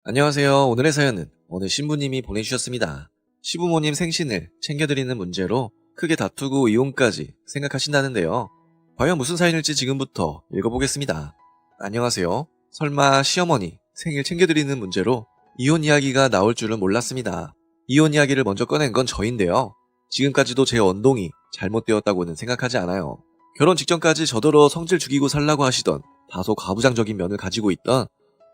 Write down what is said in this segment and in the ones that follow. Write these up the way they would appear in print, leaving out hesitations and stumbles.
안녕하세요. 오늘의 사연은 어느 신부님이 보내주셨습니다. 시부모님 생신을 챙겨드리는 문제로 크게 다투고 이혼까지 생각하신다는데요. 과연 무슨 사연일지 지금부터 읽어보겠습니다. 안녕하세요. 설마 시어머니 생일 챙겨드리는 문제로 이혼 이야기가 나올 줄은 몰랐습니다. 이혼 이야기를 먼저 꺼낸 건 저인데요. 지금까지도 제 언동이 잘못되었다고는 생각하지 않아요. 결혼 직전까지 저더러 성질 죽이고 살라고 하시던 다소 가부장적인 면을 가지고 있던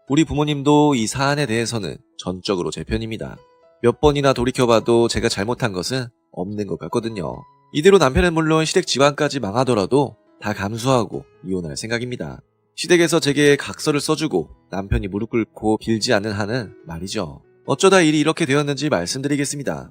우리 부모님도 이 사안에 대해서는 전적으로 제 편입니다. 몇 번이나 돌이켜봐도 제가 잘못한 것은 없는 것 같거든요. 이대로 남편은 물론 시댁 집안까지 망하더라도 다 감수하고 이혼할 생각입니다. 시댁에서 제게 각서를 써주고 남편이 무릎 꿇고 빌지 않는 한은 말이죠. 어쩌다 일이 이렇게 되었는지 말씀드리겠습니다.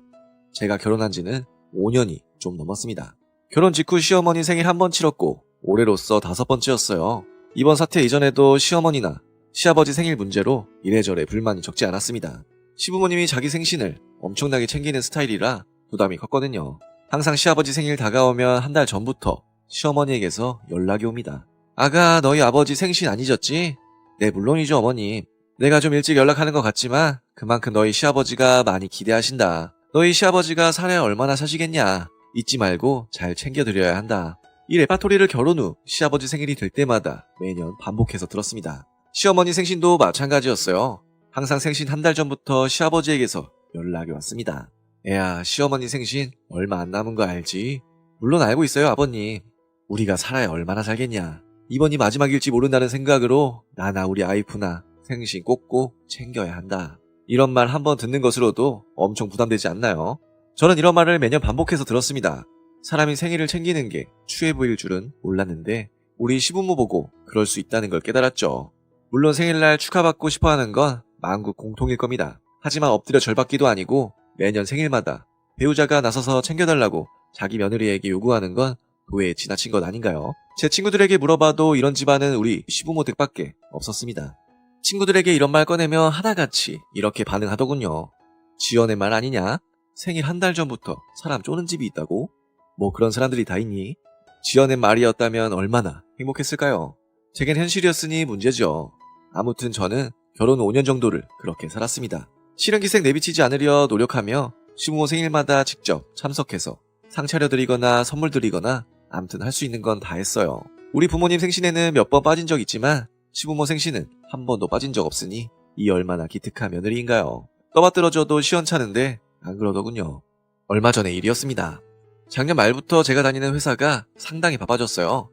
제가 결혼한 지는 5년이 좀 넘었습니다. 결혼 직후 시어머니 생일 한 번 치렀고 올해로써 5번째였어요. 이번 사태 이전에도 시어머니나 시아버지 생일 문제로 이래저래 불만이 적지 않았습니다. 시부모님이 자기 생신을 엄청나게 챙기는 스타일이라 부담이 컸거든요. 항상 시아버지 생일 다가오면 한 달 전부터 시어머니에게서 연락이 옵니다. 아가, 너희 아버지 생신 안 잊었지? 네, 물론이죠, 어머님. 내가 좀 일찍 연락하는 것 같지만 그만큼 너희 시아버지가 많이 기대하신다. 너희 시아버지가 살에 얼마나 사시겠냐. 잊지 말고 잘 챙겨드려야 한다. 이 레파토리를 결혼 후 시아버지 생일이 될 때마다 매년 반복해서 들었습니다. 시어머니 생신도 마찬가지였어요. 항상 생신 한 달 전부터 시아버지에게서 연락이 왔습니다. 애야, 시어머니 생신 얼마 안 남은 거 알지? 물론 알고 있어요, 아버님. 우리가 살아야 얼마나 살겠냐. 이번이 마지막일지 모른다는 생각으로 나나 우리 아이프나 생신 꼭꼭 챙겨야 한다. 이런 말 한 번 듣는 것으로도 엄청 부담되지 않나요? 저는 이런 말을 매년 반복해서 들었습니다. 사람이 생일을 챙기는 게 추해 보일 줄은 몰랐는데 우리 시부모 보고 그럴 수 있다는 걸 깨달았죠. 물론 생일날 축하받고 싶어하는 건 만국 공통일 겁니다. 하지만 엎드려 절받기도 아니고 매년 생일마다 배우자가 나서서 챙겨달라고 자기 며느리에게 요구하는 건 도에 지나친 것 아닌가요? 제 친구들에게 물어봐도 이런 집안은 우리 시부모 댁밖에 없었습니다. 친구들에게 이런 말 꺼내면 하나같이 이렇게 반응하더군요. 지연의 말 아니냐? 생일 한 달 전부터 사람 쪼는 집이 있다고? 뭐 그런 사람들이 다 있니? 지연의 말이었다면 얼마나 행복했을까요? 제겐 현실이었으니 문제죠. 아무튼 저는 결혼 5년 정도를 그렇게 살았습니다. 실은기생 내비치지 않으려 노력하며 시부모 생일마다 직접 참석해서 상 차려드리거나 선물 드리거나 암튼 할 수 있는 건 다 했어요. 우리 부모님 생신에는 몇 번 빠진 적 있지만 시부모 생신은 한 번도 빠진 적 없으니 이 얼마나 기특한 며느리인가요. 떠받들어져도 시원찮은데 안 그러더군요. 얼마 전의 일이었습니다. 작년 말부터 제가 다니는 회사가 상당히 바빠졌어요.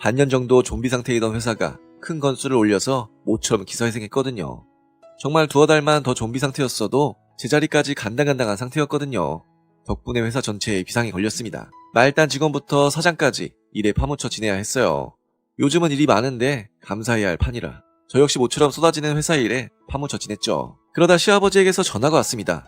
반년 정도 좀비 상태이던 회사가 큰 건수를 올려서 모처럼 기사회생했거든요. 정말 두어 달만 더 좀비 상태였어도 제자리까지 간당간당한 상태였거든요. 덕분에 회사 전체에 비상이 걸렸습니다. 말단 직원부터 사장까지 일에 파묻혀 지내야 했어요. 요즘은 일이 많은데 감사해야 할 판이라 저 역시 모처럼 쏟아지는 회사 일에 파묻혀 지냈죠. 그러다 시아버지에게서 전화가 왔습니다.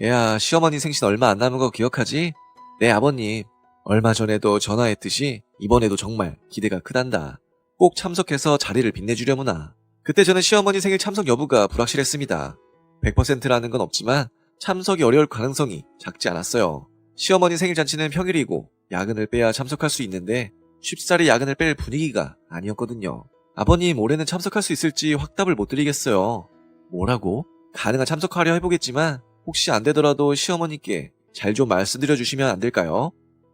애야, 시어머니 생신 얼마 안 남은 거 기억하지? 네, 아버님. 얼마 전에도 전화했듯이 이번에도 정말 기대가 크단다. 꼭 참석해서 자리를 빛내주려무나. 그때 저는 시어머니 생일 참석 여부가 불확실했습니다. 100%라는 건 없지만 참석이 어려울 가능성이 작지 않았어요. 시어머니 생일 잔치는 평일이고 야근을 빼야 참석할 수 있는데 쉽사리 야근을 뺄 분위기가 아니었거든요. 아버님, 올해는 참석할 수 있을지 확답을 못 드리겠어요. 뭐라고? 가능한 참석하려 해보겠지만 혹시 안 되더라도 시어머니께 잘 좀 말씀드려 주시면 안 될까요?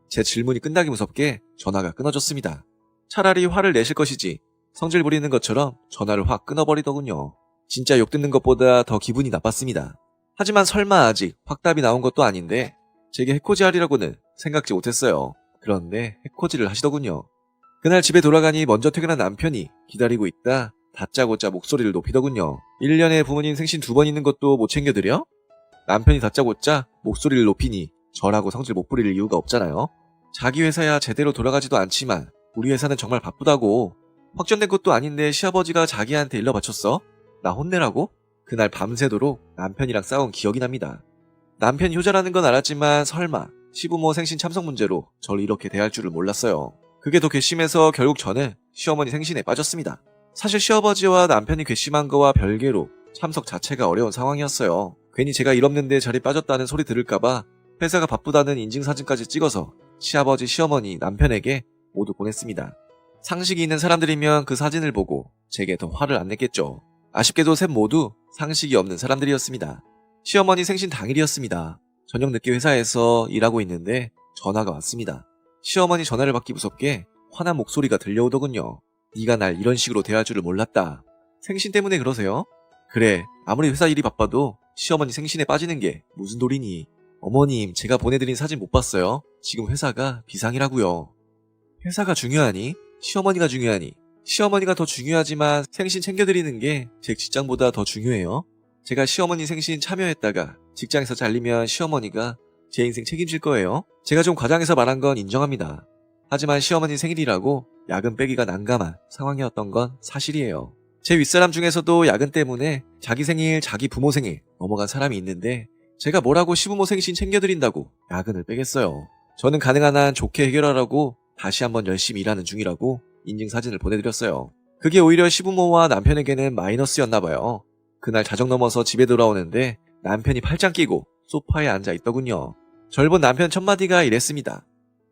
제 질문이 끝나기 무섭게 전화가 끊어졌습니다. 차라리 화를 내실 것이지 성질 부리는 것처럼 전화를 확 끊어버리더군요. 진짜 욕 듣는 것보다 더 기분이 나빴습니다. 하지만 설마 아직 확답이 나온 것도 아닌데 제게 해코지 하리라고는 생각지 못했어요. 그런데 해코지를 하시더군요. 그날 집에 돌아가니 먼저 퇴근한 남편이 기다리고 있다 다짜고짜 목소리를 높이더군요. 1년에 부모님 생신 2번 있는 것도 못 챙겨드려? 남편이 다짜고짜 목소리를 높이니 저라고 성질 못 부릴 이유가 없잖아요. 자기 회사야 제대로 돌아가지도 않지만 우리 회사는 정말 바쁘다고. 확정된 것도 아닌데 시아버지가 자기한테 일러 바쳤어? 나 혼내라고? 그날 밤새도록 남편이랑 싸운 기억이 납니다. 남편이 효자라는 건 알았지만 설마 시부모 생신 참석 문제로 저를 이렇게 대할 줄을 몰랐어요. 그게 더 괘씸해서 결국 저는 시어머니 생신에 빠졌습니다. 사실 시아버지와 남편이 괘씸한 거와 별개로 참석 자체가 어려운 상황이었어요. 괜히 제가 일 없는데 자리 빠졌다는 소리 들을까봐 회사가 바쁘다는 인증사진까지 찍어서 시아버지, 시어머니, 남편에게 모두 보냈습니다. 상식이 있는 사람들이면 그 사진을 보고 제게 더 화를 안 냈겠죠. 아쉽게도 셋 모두 상식이 없는 사람들이었습니다. 시어머니 생신 당일이었습니다. 저녁 늦게 회사에서 일하고 있는데 전화가 왔습니다. 시어머니 전화를 받기 무섭게 화난 목소리가 들려오더군요. 네가 날 이런 식으로 대할 줄을 몰랐다. 생신 때문에 그러세요? 그래, 아무리 회사 일이 바빠도 시어머니 생신에 빠지는 게 무슨 도리니. 어머님, 제가 보내드린 사진 못 봤어요? 지금 회사가 비상이라고요. 회사가 중요하니? 시어머니가 중요하니? 시어머니가 더 중요하지만 생신 챙겨드리는 게 제 직장보다 더 중요해요. 제가 시어머니 생신 참여했다가 직장에서 잘리면 시어머니가 제 인생 책임질 거예요. 제가 좀 과장해서 말한 건 인정합니다. 하지만 시어머니 생일이라고 야근 빼기가 난감한 상황이었던 건 사실이에요. 제 윗사람 중에서도 야근 때문에 자기 생일, 자기 부모 생일 넘어간 사람이 있는데 제가 뭐라고 시부모 생신 챙겨드린다고 야근을 빼겠어요. 저는 가능한 한 좋게 해결하라고 다시 한번 열심히 일하는 중이라고 인증사진을 보내드렸어요. 그게 오히려 시부모와 남편에게는 마이너스였나봐요. 그날 자정 넘어서 집에 돌아오는데 남편이 팔짱 끼고 소파에 앉아 있더군요. 절 본 남편 첫마디가 이랬습니다.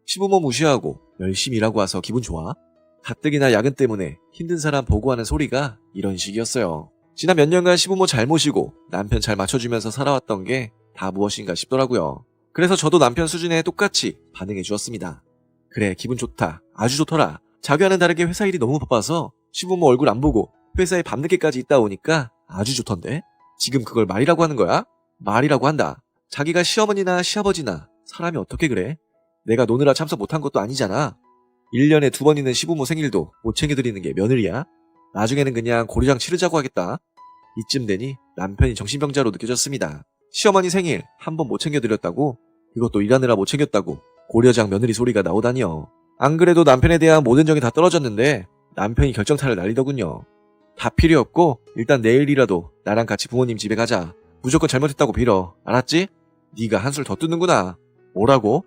시부모 무시하고 열심히 일하고 와서 기분 좋아? 가뜩이나 야근 때문에 힘든 사람 보고하는 소리가 이런 식이었어요. 지난 몇 년간 시부모 잘 모시고 남편 잘 맞춰주면서 살아왔던 게 다 무엇인가 싶더라고요. 그래서 저도 남편 수준에 똑같이 반응해 주었습니다. 그래, 기분 좋다. 아주 좋더라. 자기와는 다르게 회사 일이 너무 바빠서 시부모 얼굴 안 보고 회사에 밤늦게까지 있다 오니까 아주 좋던데? 지금 그걸 말이라고 하는 거야? 말이라고 한다. 자기가 시어머니나 시아버지나 사람이 어떻게 그래? 내가 노느라 참석 못한 것도 아니잖아. 1년에 2번이는 시부모 생일도 못 챙겨드리는 게 며느리야? 나중에는 그냥 고려장 치르자고 하겠다. 이쯤 되니 남편이 정신병자로 느껴졌습니다. 시어머니 생일 한 번 못 챙겨드렸다고? 그것도 일하느라 못 챙겼다고 고려장 며느리 소리가 나오다니요. 안 그래도 남편에 대한 모든 정이 다 떨어졌는데 남편이 결정타를 날리더군요. 다 필요 없고 일단 내일이라도 나랑 같이 부모님 집에 가자. 무조건 잘못했다고 빌어. 알았지? 네가 한술 더 뜨는구나. 뭐라고?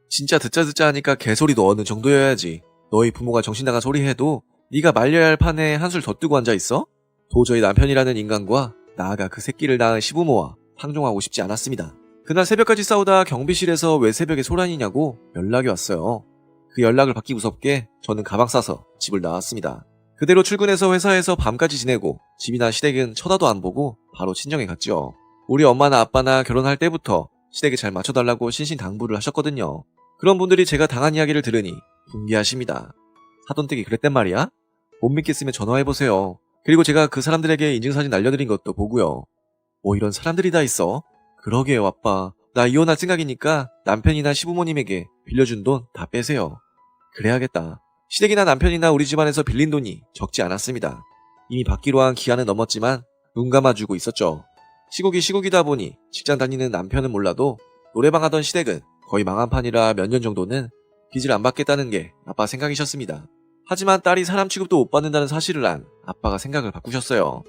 진짜 듣자 하니까 개소리도 어느 정도여야지. 너희 부모가 정신 나간 소리 해도 네가 말려야 할 판에 한술 더 뜨고 앉아있어? 도저히 남편이라는 인간과 나아가 그 새끼를 낳은 시부모와 상종하고 싶지 않았습니다. 그날 새벽까지 싸우다 경비실에서 왜 새벽에 소란이냐고 연락이 왔어요. 그 연락을 받기 무섭게 저는 가방 싸서 집을 나왔습니다. 그대로 출근해서 회사에서 밤까지 지내고 집이나 시댁은 쳐다도 안 보고 바로 친정에 갔죠. 우리 엄마나 아빠나 결혼할 때부터 시댁에 잘 맞춰달라고 신신당부를 하셨거든요. 그런 분들이 제가 당한 이야기를 들으니 분개하십니다. 사돈댁이 그랬단 말이야? 못 믿겠으면 전화해보세요. 그리고 제가 그 사람들에게 인증사진 날려드린 것도 보고요. 뭐 이런 사람들이 다 있어? 그러게요, 아빠. 나 이혼할 생각이니까 남편이나 시부모님에게 빌려준 돈 다 빼세요. 그래야겠다. 시댁이나 남편이나 우리 집안에서 빌린 돈이 적지 않았습니다. 이미 받기로 한 기한은 넘었지만 눈 감아주고 있었죠. 시국이다 보니 직장 다니는 남편은 몰라도 노래방 하던 시댁은 거의 망한 판이라 몇 년 정도는 빚을 안 받겠다는 게 아빠 생각이셨습니다. 하지만 딸이 사람 취급도 못 받는다는 사실을 안 아빠가 생각을 바꾸셨어요.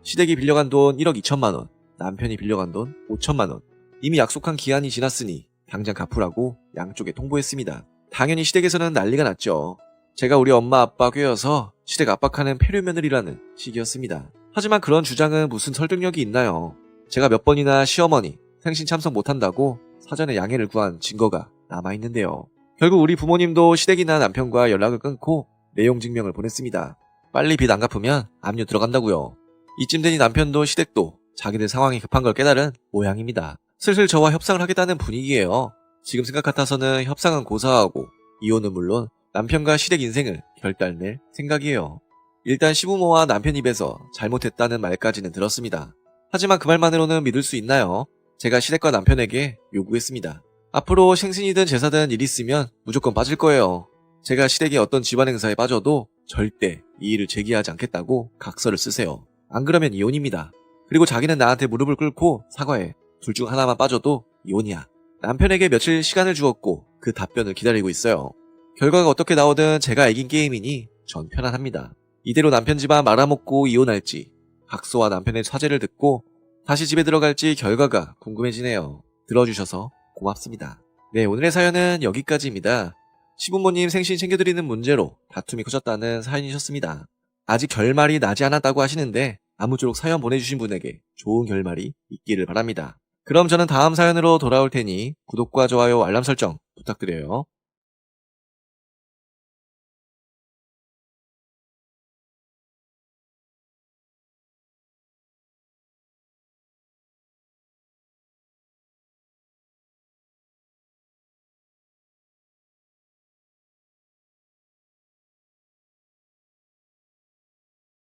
시댁이 빌려간 돈 1억 2천만 원, 남편이 빌려간 돈 5천만 원. 이미 약속한 기한이 지났으니 당장 갚으라고 양쪽에 통보했습니다. 당연히 시댁에서는 난리가 났죠. 제가 우리 엄마 아빠 꿰어서 시댁 압박하는 폐륜 며느리라는 식이었습니다. 하지만 그런 주장은 무슨 설득력이 있나요? 제가 몇 번이나 시어머니 생신 참석 못한다고 사전에 양해를 구한 증거가 남아있는데요. 결국 우리 부모님도 시댁이나 남편과 연락을 끊고 내용 증명을 보냈습니다. 빨리 빚 안 갚으면 압류 들어간다고요. 이쯤 되니 남편도 시댁도 자기들 상황이 급한 걸 깨달은 모양입니다. 슬슬 저와 협상을 하겠다는 분위기예요. 지금 생각 같아서는 협상은 고사하고 이혼은 물론 남편과 시댁 인생을 결단낼 생각이에요. 일단 시부모와 남편 입에서 잘못했다는 말까지는 들었습니다. 하지만 그 말만으로는 믿을 수 있나요? 제가 시댁과 남편에게 요구했습니다. 앞으로 생신이든 제사든 일 있으면 무조건 빠질 거예요. 제가 시댁의 어떤 집안 행사에 빠져도 절대 이 일을 제기하지 않겠다고 각서를 쓰세요. 안 그러면 이혼입니다. 그리고 자기는 나한테 무릎을 꿇고 사과해. 둘 중 하나만 빠져도 이혼이야. 남편에게 며칠 시간을 주었고 그 답변을 기다리고 있어요. 결과가 어떻게 나오든 제가 이긴 게임이니 전 편안합니다. 이대로 남편 집안 말아먹고 이혼할지 각서와 남편의 사죄를 듣고 다시 집에 들어갈지 결과가 궁금해지네요. 들어주셔서 고맙습니다. 네, 오늘의 사연은 여기까지입니다. 시부모님 생신 챙겨드리는 문제로 다툼이 커졌다는 사연이셨습니다. 아직 결말이 나지 않았다고 하시는데 아무쪼록 사연 보내주신 분에게 좋은 결말이 있기를 바랍니다. 그럼 저는 다음 사연으로 돌아올 테니 구독과 좋아요, 알람 설정 부탁드려요.